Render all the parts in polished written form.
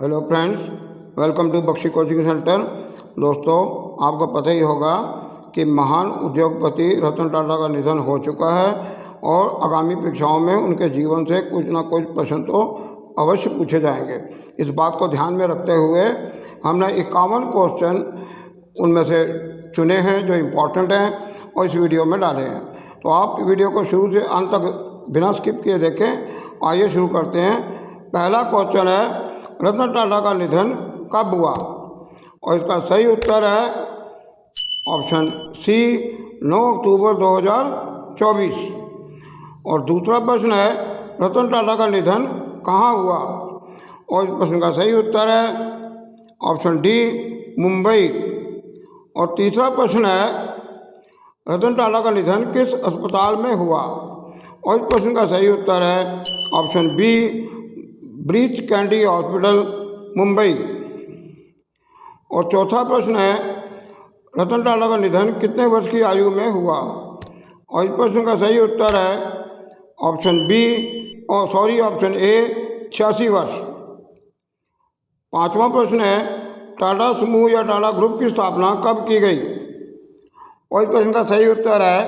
Hello friends, welcome to Bakshi coaching centre. दोस्तों, आपको पता ही होगा कि महान उद्योगपति रतन टाटा का निधन हो चुका है और आगामी परीक्षाओं में उनके जीवन से कुछ ना कुछ प्रश्न तो अवश्य पूछे जाएंगे। इस बात को ध्यान में रखते हुए हमने 51 क्वेश्चन उनमें से चुने हैं जो इम्पोर्टेंट हैं और इस वीडियो में डाले हैं। तो आप वीडियो को शुरू से अंत तक बिना स्किप किए देखें। आइए शुरू करते हैं। पहला क्वेश्चन है, रतन टाटा का निधन कब हुआ? और इसका सही उत्तर है ऑप्शन सी, 9 अक्टूबर 2024। और दूसरा प्रश्न है, रतन टाटा का निधन कहाँ हुआ? और इस प्रश्न का सही उत्तर है ऑप्शन डी, मुंबई। और तीसरा प्रश्न है, रतन टाटा का निधन किस अस्पताल में हुआ? और इस प्रश्न का सही उत्तर है option B, Breach Candy hospital, Mumbai. और चौथा प्रश्न है, रतन टाटा का निधन कितने वर्ष की आयु में हुआ? और इस प्रश्न का सही उत्तर है ऑप्शन बी ऑप्शन ए, 86 वर्ष। पांचवा प्रश्न है, टाटा समूह या टाटा ग्रुप की स्थापना कब की गई? और इस प्रश्न का सही उत्तर है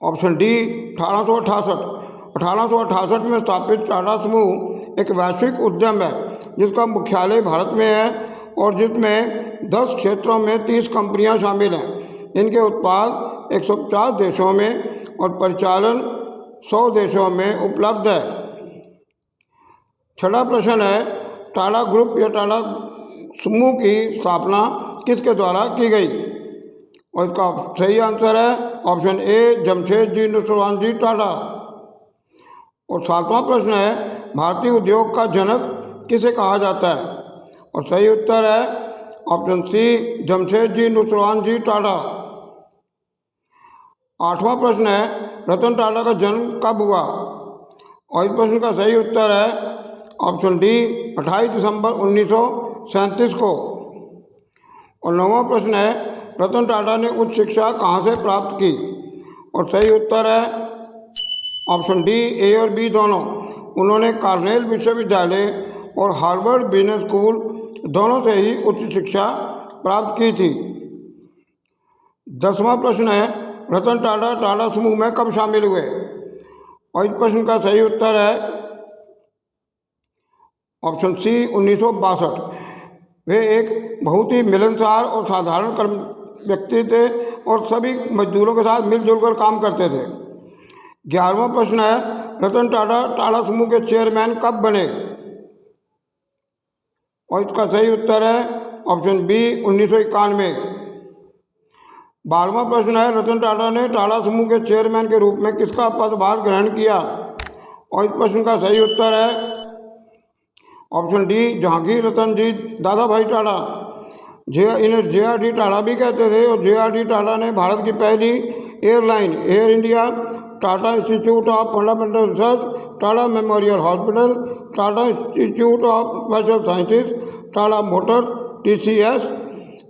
ऑप्शन डी, 1868। 1868 में स्थापित टाटा समूह एक वैश्विक उद्यम है जिसका मुख्यालय भारत में है और जिसमें 10 क्षेत्रों में 30 कंपनियां शामिल हैं। इनके उत्पाद 150 देशों में और परिचालन 100 देशों में उपलब्ध है। छठा प्रश्न है, टाटा ग्रुप या टाटा समूह की स्थापना किसके द्वारा की गई? और इसका सही आंसर है ऑप्शन ए, जमशेदजी नूरजहान टाटा। और सातवां प्रश्न है, भारतीय उद्योग का जनक किसे कहा जाता है? और सही उत्तर है ऑप्शन सी, जमशेदजी नूरजहान टाटा। आठवां प्रश्न है, रतन टाटा का जन्म कब हुआ? और इस प्रश्न का सही उत्तर है ऑप्शन डी, 28 दिसंबर 1937 को। और नौवां प्रश्न है, रतन टाटा ने उच्च शिक्षा कहाँ से प्राप्त की? और सही उत्तर है ऑप्शन डी, ए और बी दोनों। उन्होंने कार्नेल विश्वविद्यालय और हार्वर्ड बिजनेस स्कूल दोनों से ही उच्च शिक्षा प्राप्त की थी। 10वां प्रश्न है, रतन टाटा टाटा समूह में कब शामिल हुए? और इस प्रश्न का सही उत्तर है ऑप्शन सी, 1962। वे एक बहुत ही मिलनसार और साधारण व्यक्ति थे और सभी मजदूरों के साथ मिलजुल कर काम करते थे। 11वां प्रश्न है, रतन टाटा टाटा समूह के चेयरमैन कब बने? और इसका सही उत्तर है ऑप्शन बी, 1991। 12वां प्रश्न है, रतन टाटा ने टाटा समूह के चेयरमैन के रूप में किसका पदभार ग्रहण किया? और इस प्रश्न का सही उत्तर है ऑप्शन डी, जहांगीर रतन जी दादा भाई टाटा। इन्हें JRD टाटा भी कहते थे। और JRD टाटा ने भारत की पहली airline Air India, Tata Institute of Fundamental Research, Tata Memorial Hospital, Tata Institute of Special Sciences, Tata motor TCS,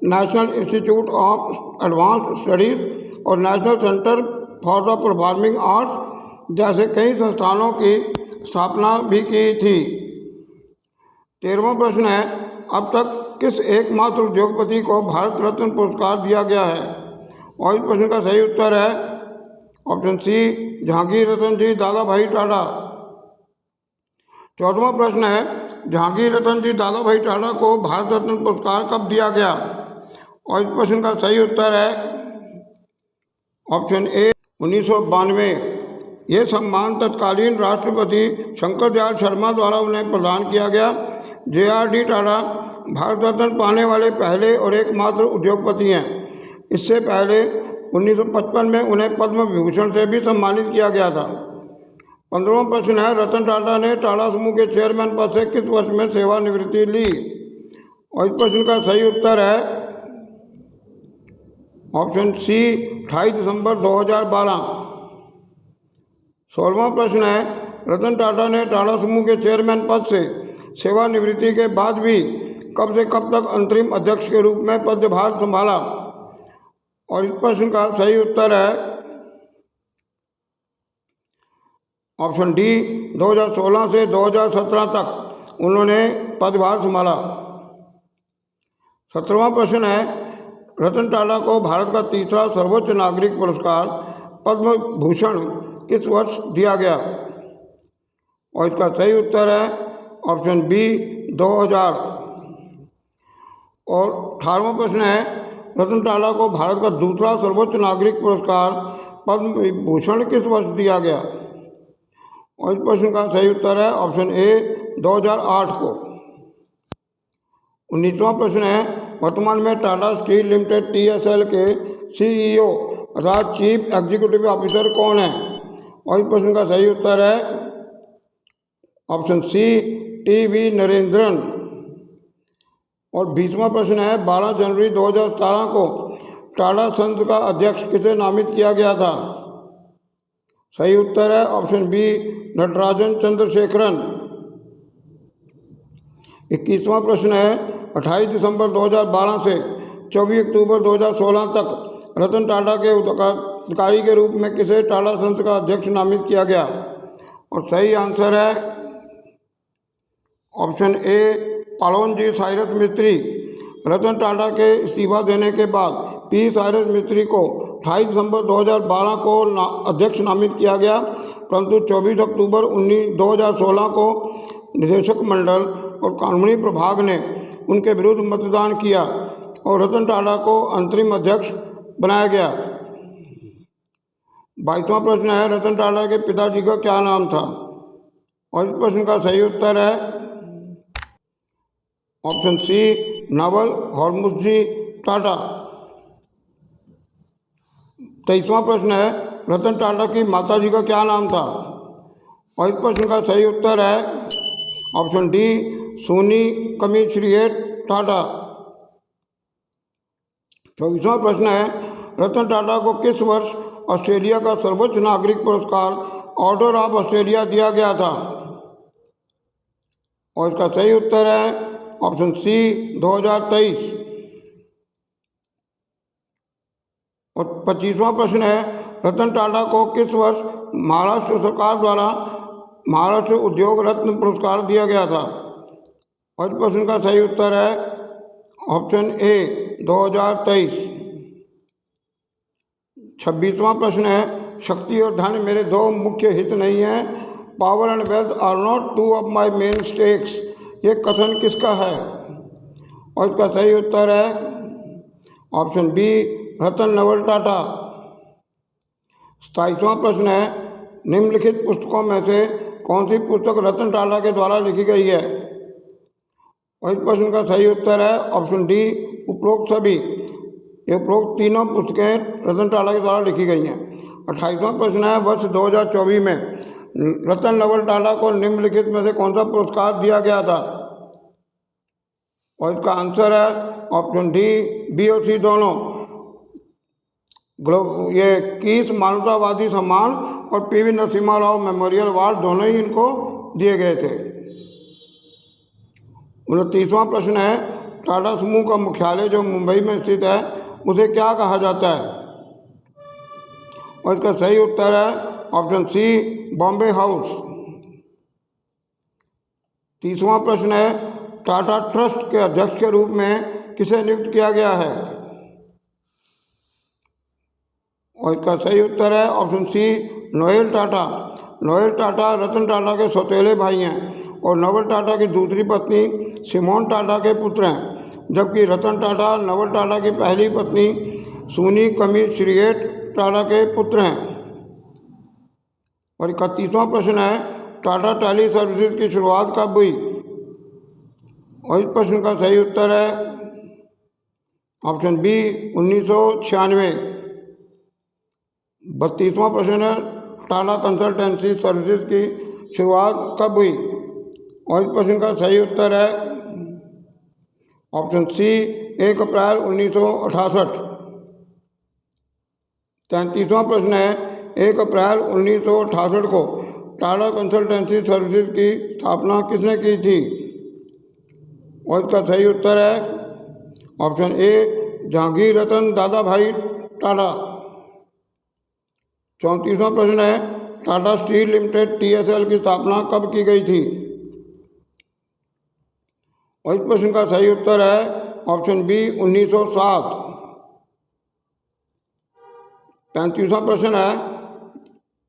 National Institute of Advanced Studies और National Centre for the Performing Arts जैसे कई संस्थानों की स्थापना भी की थी। 13वां प्रश्न है, अब तक किस एकमात्र उद्योगपति को भारत रत्न पुरस्कार दिया गया है? और इस प्रश्न का सही उत्तर है ऑप्शन सी, जहांगीर रतन जी दादा भाई टाटा। 14वां प्रश्न है, जहांगीर रतन जी दादा भाई टाटा को भारत रत्न पुरस्कार कब दिया गया? और इस प्रश्न का सही उत्तर है ऑप्शन ए, 1992। ये सम्मान तत्कालीन राष्ट्रपति शंकर दयाल शर्मा द्वारा उन्हें प्रदान किया गया। JRD टाटा भारत रत्न पाने वाले पहले और एकमात्र उद्योगपति हैं। इससे पहले 1955 में उन्हें पद्म विभूषण से भी सम्मानित किया गया था। 15वां प्रश्न है, रतन टाटा ने टाटा समूह के चेयरमैन पद से किस वर्ष में सेवानिवृत्ति ली? और इस प्रश्न का सही उत्तर है ऑप्शन सी, 28 दिसंबर 2012। 16वां प्रश्न है, रतन टाटा ने टाटा समूह के चेयरमैन पद से सेवानिवृत्ति के बाद भी कब से कब तक अंतरिम अध्यक्ष के रूप में पदभार संभाला? और इस प्रश्न का सही उत्तर है ऑप्शन डी, 2016 से 2017 तक। उन्होंने पदभार संभाला। 17वां प्रश्न है, रतन टाटा को भारत का तीसरा सर्वोच्च नागरिक पुरस्कार पद्म भूषण किस वर्ष दिया गया? और इसका सही उत्तर है ऑप्शन बी 2000। और 18वां प्रश्न है, रतन टाटा को भारत का दूसरा सर्वोच्च नागरिक पुरस्कार पद्म भूषण किस वर्ष दिया गया? और इस प्रश्न का सही उत्तर है ऑप्शन ए 2008 को। 19वां प्रश्न है, वर्तमान में टाटा स्टील लिमिटेड TSL के CEO अर्थात चीफ एग्जीक्यूटिव ऑफिसर कौन है? और इस प्रश्न का सही उत्तर है ऑप्शन सी TV नरेंद्रन। और 20वां प्रश्न है, 12 जनवरी 2017 को टाटा संघ का अध्यक्ष किसे नामित किया गया था? सही उत्तर है ऑप्शन बी नटराजन चंद्रशेखरन। 21वां प्रश्न है, 28 दिसंबर 2012 से 24 अक्टूबर 2016 तक रतन टाटा के उत्तराधिकारी के रूप में किसे टाटा संघ का अध्यक्ष नामित किया गया? और सही आंसर है ऑप्शन ए पालोनजी साइरस मिस्त्री। रतन टाटा के इस्तीफा देने के बाद P साइरस मिस्त्री को 28 दिसंबर 2012 को अध्यक्ष नामित किया गया, परंतु 24 अक्टूबर 2016 को निदेशक मंडल और कानूनी प्रभाग ने उनके विरुद्ध मतदान किया और रतन टाटा को अंतरिम अध्यक्ष बनाया गया। 22वां प्रश्न है, रतन टाटा के पिताजी का क्या नाम था? और इस प्रश्न का सही उत्तर है ऑप्शन सी नवल हरमुसजी टाटा। 23वां प्रश्न है, रतन टाटा की माताजी का क्या नाम था? और इस प्रश्न का सही उत्तर है ऑप्शन डी सोनी कमिश्रिएट टाटा। 24वां प्रश्न है, रतन टाटा को किस वर्ष ऑस्ट्रेलिया का सर्वोच्च नागरिक पुरस्कार ऑर्डर ऑफ ऑस्ट्रेलिया दिया गया था? और इसका सही उत्तर है ऑप्शन सी 2023। और 25वां प्रश्न है, रतन टाटा को किस वर्ष महाराष्ट्र सरकार द्वारा महाराष्ट्र उद्योग रत्न पुरस्कार दिया गया था? और इस प्रश्न का सही उत्तर है ऑप्शन ए 2023। 26वां प्रश्न है, शक्ति और धन मेरे दो मुख्य हित नहीं हैं, power and wealth are not two of my main stakes, ये कथन किसका है? और इसका सही उत्तर है ऑप्शन बी रतन नवल टाटा। 27वां प्रश्न है, निम्नलिखित पुस्तकों में से कौन सी पुस्तक रतन टाटा के द्वारा लिखी गई है? और इस प्रश्न का सही उत्तर है ऑप्शन डी उपरोक्त सभी। ये उपरोक्त तीनों पुस्तकें रतन टाटा के द्वारा लिखी गई हैं। 28वां प्रश्न है, वर्ष 2024 में रतन नवल टाटा को निम्नलिखित में से कौन सा पुरस्कार दिया गया था? और इसका आंसर है ऑप्शन डी बी और सी दोनों। ये कीस मानवतावादी सम्मान और PV Narasimha Rao memorial award दोनों ही इनको दिए गए थे। 29वां प्रश्न है, टाटा समूह का मुख्यालय जो मुंबई में स्थित है उसे क्या कहा जाता है? और इसका सही उत्तर है ऑप्शन सी बॉम्बे हाउस। 30वां प्रश्न है, टाटा ट्रस्ट के अध्यक्ष के रूप में किसे नियुक्त किया गया है? और इसका सही उत्तर है ऑप्शन सी नोएल टाटा। नोएल टाटा रतन टाटा के सौतेले भाई हैं और नवल टाटा की दूसरी पत्नी सिमोन टाटा के पुत्र हैं, जबकि रतन टाटा नवल टाटा की पहली पत्नी सोनी कमिश्रिएट टाटा के पुत्र हैं। और 31वां प्रश्न है, टाटा टेली सर्विसेज की शुरुआत कब हुई? और इस प्रश्न का सही उत्तर है ऑप्शन बी 1996। 32वां प्रश्न है, टाटा कंसल्टेंसी सर्विसेज की शुरुआत कब हुई? और इस प्रश्न का सही उत्तर है ऑप्शन सी 1 अप्रैल 1968। 33वां प्रश्न है, 1 अप्रैल 1968 को टाटा कंसल्टेंसी सर्विसेज की स्थापना किसने की थी? और इसका सही उत्तर है ऑप्शन ए जहांगीर रतन दादा भाई टाटा। 34वां प्रश्न है, टाटा स्टील लिमिटेड TSL की स्थापना कब की गई थी? और इस प्रश्न का सही उत्तर है ऑप्शन बी 1907। 35वां प्रश्न है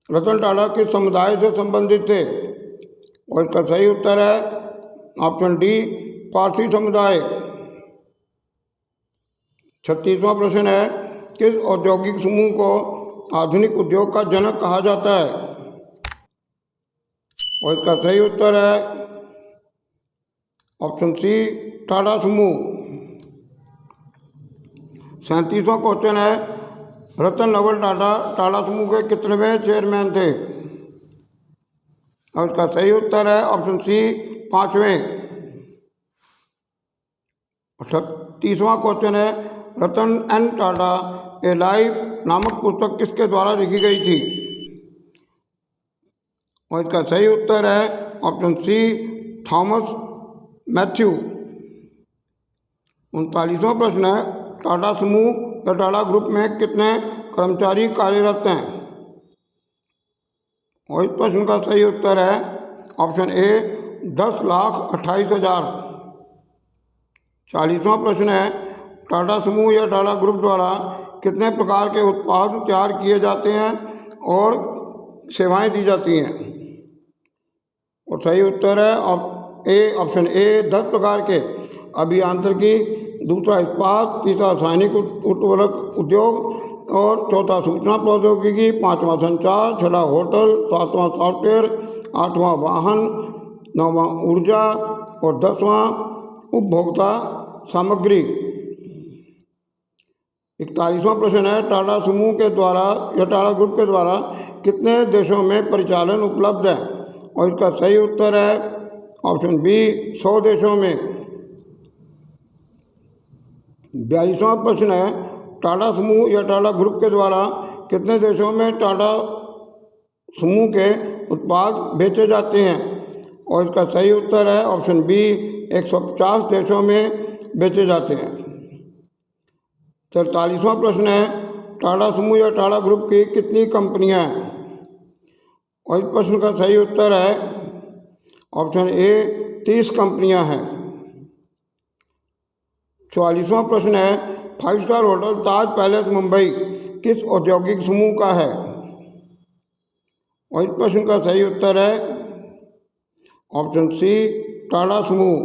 रतन टाटा किस समुदाय से संबंधित थे? और इसका सही उत्तर है ऑप्शन डी पारसी समुदाय। 36वां प्रश्न है किस औद्योगिक समूह को आधुनिक उद्योग का जनक कहा जाता है? और इसका सही उत्तर है ऑप्शन सी टाटा समूह। 37वां क्वेश्चन है रतन नवल टाटा टाटा समूह के कितनेवें चेयरमैन थे? और इसका सही उत्तर है ऑप्शन सी 5वें। 30वां क्वेश्चन है रतन एन टाटा ए लाइफ नामक पुस्तक किसके द्वारा लिखी गई थी? और इसका सही उत्तर है ऑप्शन सी थॉमस मैथ्यू। 39वां प्रश्न है टाटा समूह या टाटा ग्रुप में कितने कर्मचारी कार्यरत हैं? और इस प्रश्न का सही उत्तर है ऑप्शन ए 10,28,000। 40वां प्रश्न है टाटा समूह या टाटा ग्रुप द्वारा कितने प्रकार के उत्पाद तैयार किए जाते हैं और सेवाएं दी जाती हैं? और सही उत्तर है ऑप्शन ए 10 प्रकार के अभियांत्रिकी, दूसरा इस्पात, तीसरा रासायनिक उर्वरक उद्योग और चौथा सूचना प्रौद्योगिकी, पाँचवा संचार, छठा होटल, सातवां सॉफ्टवेयर, आठवां वाहन, नौवां ऊर्जा और 10वां उपभोक्ता सामग्री। 41वां प्रश्न है टाटा समूह के द्वारा या टाटा ग्रुप के द्वारा कितने देशों में परिचालन उपलब्ध है? और इसका सही उत्तर है ऑप्शन बी 100 देशों में। 42वां प्रश्न है टाटा समूह या टाटा ग्रुप के द्वारा कितने देशों में टाटा समूह के उत्पाद बेचे जाते हैं? और इसका सही उत्तर है ऑप्शन बी 150 देशों में बेचे जाते हैं। 43वां प्रश्न है टाटा समूह या टाटा ग्रुप की कितनी कंपनियां हैं? और इस प्रश्न का सही उत्तर है ऑप्शन ए 30 कंपनियां हैं। 44वां प्रश्न है 5 स्टार होटल ताज पैलेस मुंबई किस औद्योगिक समूह का है? और इस प्रश्न का सही उत्तर है ऑप्शन सी टाटा समूह।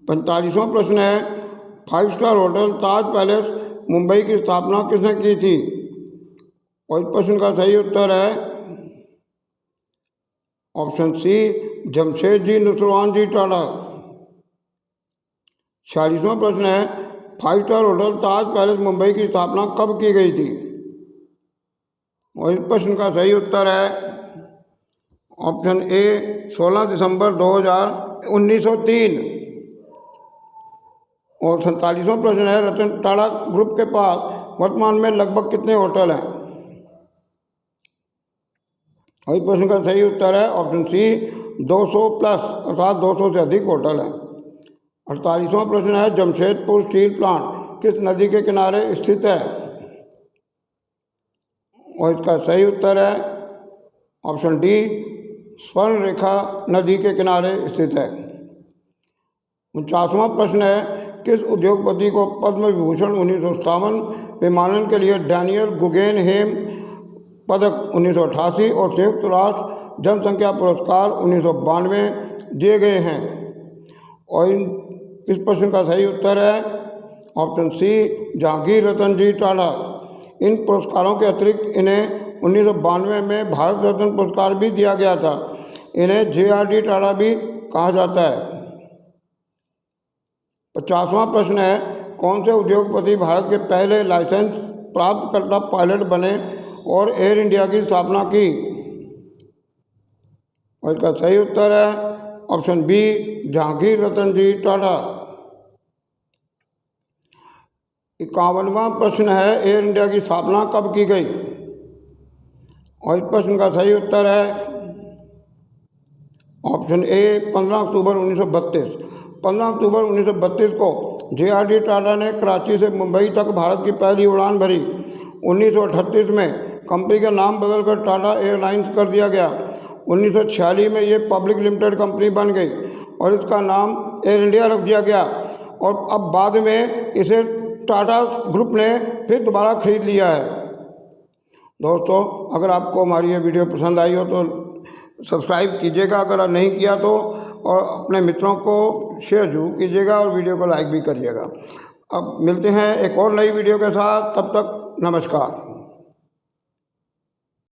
45वां प्रश्न है 5 स्टार होटल ताज पैलेस मुंबई की स्थापना किसने की थी? और इस प्रश्न का सही उत्तर है ऑप्शन सी जमशेदजी नुसरवान जी टाटा। 46वां प्रश्न है 5 स्टार होटल ताज पैलेस मुंबई की स्थापना कब की गई थी? और इस प्रश्न का सही उत्तर है ऑप्शन ए 16 दिसंबर 1903। और 47वां प्रश्न है रतन टाटा ग्रुप के पास वर्तमान में लगभग कितने होटल हैं? और इस प्रश्न का सही उत्तर है ऑप्शन सी 200 प्लस अर्थात 200 से अधिक होटल हैं। 48वां प्रश्न है जमशेदपुर स्टील प्लांट किस नदी के किनारे स्थित है? और इसका सही उत्तर है ऑप्शन डी स्वर्ण रेखा नदी के किनारे स्थित है। 49वां प्रश्न है किस उद्योगपति को पद्म विभूषण 1957, विमानन के लिए डैनियल गुगेनहेम पदक 1988 और संयुक्त राष्ट्र जनसंख्या पुरस्कार 1992 दिए गए हैं? और इस प्रश्न का सही उत्तर है ऑप्शन सी जहांगीर रतन जी टाटा। इन पुरस्कारों के अतिरिक्त इन्हें 1992 में भारत रत्न पुरस्कार भी दिया गया था। इन्हें JRD टाटा भी कहा जाता है। 50वां प्रश्न है कौन से उद्योगपति भारत के पहले लाइसेंस प्राप्तकर्ता पायलट बने और एयर इंडिया की स्थापना की? और इसका सही उत्तर है ऑप्शन बी जहांगीर रतन जी टाटा। 51वां प्रश्न है एयर इंडिया की स्थापना कब की गई? और इस प्रश्न का सही उत्तर है ऑप्शन ए 15 अक्टूबर 1932। 15 अक्टूबर 1932 को JRD टाटा ने कराची से मुंबई तक भारत की पहली उड़ान भरी। 1938 में कंपनी का नाम बदलकर टाटा एयरलाइंस कर दिया गया। 1946 में ये पब्लिक लिमिटेड कंपनी बन गई और इसका नाम एयर इंडिया रख दिया गया। और अब बाद में इसे टाटा ग्रुप ने फिर दोबारा खरीद लिया है। दोस्तों, अगर आपको हमारी ये वीडियो पसंद आई हो तो सब्सक्राइब कीजिएगा, अगर नहीं किया तो, और अपने मित्रों को शेयर जरूर कीजिएगा और वीडियो को लाइक भी करिएगा। अब मिलते हैं एक और नई वीडियो के साथ, तब तक नमस्कार।